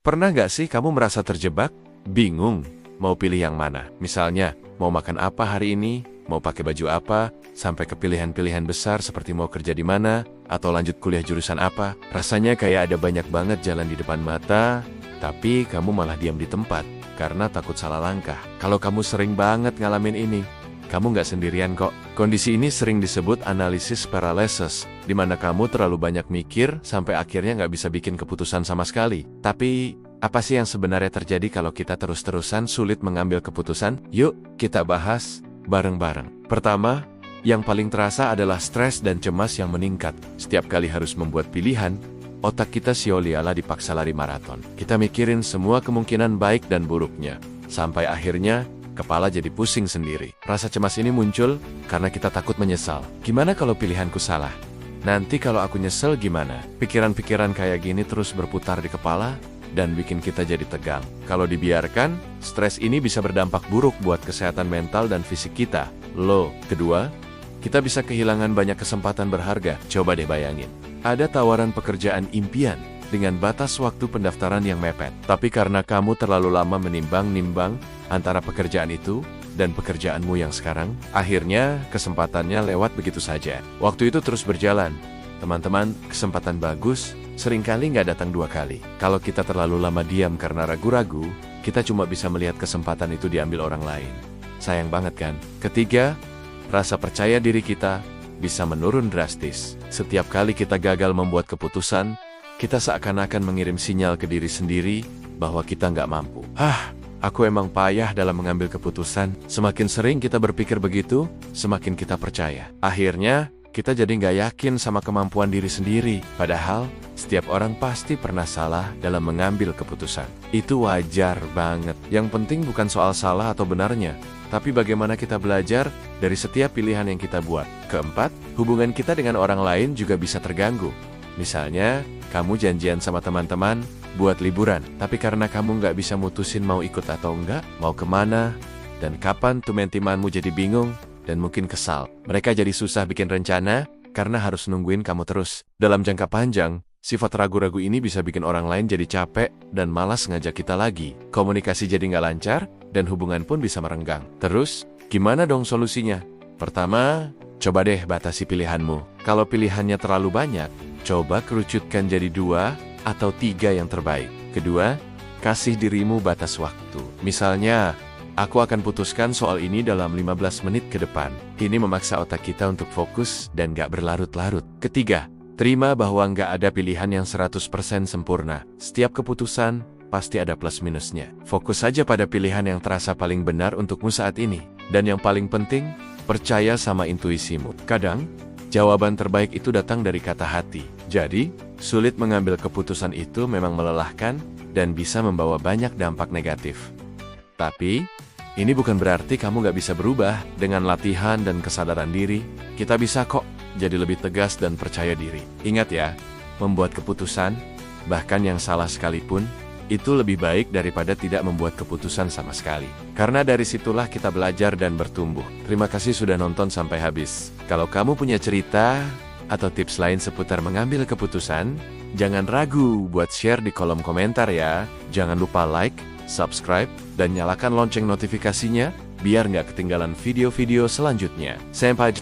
Pernah nggak sih kamu merasa terjebak? Bingung mau pilih yang mana? Misalnya, mau makan apa hari ini? Mau pakai baju apa? Sampai ke pilihan-pilihan besar seperti mau kerja di mana? Atau lanjut kuliah jurusan apa? Rasanya kayak ada banyak banget jalan di depan mata, tapi kamu malah diam di tempat karena takut salah langkah. Kalau kamu sering banget ngalamin ini, kamu nggak sendirian kok. Kondisi ini sering disebut analisis paralysis, di mana kamu terlalu banyak mikir sampai akhirnya nggak bisa bikin keputusan sama sekali. Tapi, apa sih yang sebenarnya terjadi kalau kita terus-terusan sulit mengambil keputusan? Yuk, kita bahas bareng-bareng. Pertama, yang paling terasa adalah stres dan cemas yang meningkat. Setiap kali harus membuat pilihan, otak kita seolah-olah dipaksa lari maraton. Kita mikirin semua kemungkinan baik dan buruknya, sampai akhirnya kepala jadi pusing sendiri. Rasa cemas ini muncul karena kita takut menyesal. Gimana kalau pilihanku salah? Nanti kalau aku nyesel gimana? Pikiran-pikiran kayak gini terus berputar di kepala dan bikin kita jadi tegang. Kalau dibiarkan, stres ini bisa berdampak buruk buat kesehatan mental dan fisik kita. Kedua, kita bisa kehilangan banyak kesempatan berharga. Coba deh bayangin, ada tawaran pekerjaan impian dengan batas waktu pendaftaran yang mepet. Tapi karena kamu terlalu lama menimbang-nimbang antara pekerjaan itu dan pekerjaanmu yang sekarang, akhirnya kesempatannya lewat begitu saja. Waktu itu terus berjalan. Teman-teman, kesempatan bagus seringkali nggak datang dua kali. Kalau kita terlalu lama diam karena ragu-ragu, kita cuma bisa melihat kesempatan itu diambil orang lain. Sayang banget kan? Ketiga, rasa percaya diri kita bisa menurun drastis. Setiap kali kita gagal membuat keputusan, kita seakan-akan mengirim sinyal ke diri sendiri bahwa kita nggak mampu. Aku emang payah dalam mengambil keputusan. Semakin sering kita berpikir begitu, semakin kita percaya. Akhirnya, kita jadi nggak yakin sama kemampuan diri sendiri. Padahal, setiap orang pasti pernah salah dalam mengambil keputusan. Itu wajar banget. Yang penting bukan soal salah atau benarnya, tapi bagaimana kita belajar dari setiap pilihan yang kita buat. Keempat, hubungan kita dengan orang lain juga bisa terganggu. Misalnya, kamu janjian sama teman-teman buat liburan, tapi karena kamu nggak bisa mutusin mau ikut atau enggak, mau kemana, dan kapan, teman-temanmu jadi bingung dan mungkin kesal. Mereka jadi susah bikin rencana karena harus nungguin kamu terus. Dalam jangka panjang, sifat ragu-ragu ini bisa bikin orang lain jadi capek dan malas ngajak kita lagi. Komunikasi jadi nggak lancar dan hubungan pun bisa merenggang. Terus, gimana dong solusinya? Pertama, coba deh batasi pilihanmu. Kalau pilihannya terlalu banyak, coba kerucutkan jadi 2 atau 3 yang terbaik. Kedua, kasih dirimu batas waktu. Misalnya, aku akan putuskan soal ini dalam 15 menit ke depan. Ini memaksa otak kita untuk fokus dan gak berlarut-larut. Ketiga, terima bahwa gak ada pilihan yang 100% sempurna. Setiap keputusan pasti ada plus minusnya. Fokus saja pada pilihan yang terasa paling benar untukmu saat ini. Dan yang paling penting, percaya sama intuisimu. Kadang, jawaban terbaik itu datang dari kata hati. Jadi, sulit mengambil keputusan itu memang melelahkan dan bisa membawa banyak dampak negatif. Tapi, ini bukan berarti kamu gak bisa berubah. Dengan latihan dan kesadaran diri, kita bisa kok jadi lebih tegas dan percaya diri. Ingat ya, membuat keputusan, bahkan yang salah sekalipun, itu lebih baik daripada tidak membuat keputusan sama sekali. Karena dari situlah kita belajar dan bertumbuh. Terima kasih sudah nonton sampai habis. Kalau kamu punya cerita atau tips lain seputar mengambil keputusan, jangan ragu buat share di kolom komentar ya. Jangan lupa like, subscribe, dan nyalakan lonceng notifikasinya biar nggak ketinggalan video-video selanjutnya. Sampai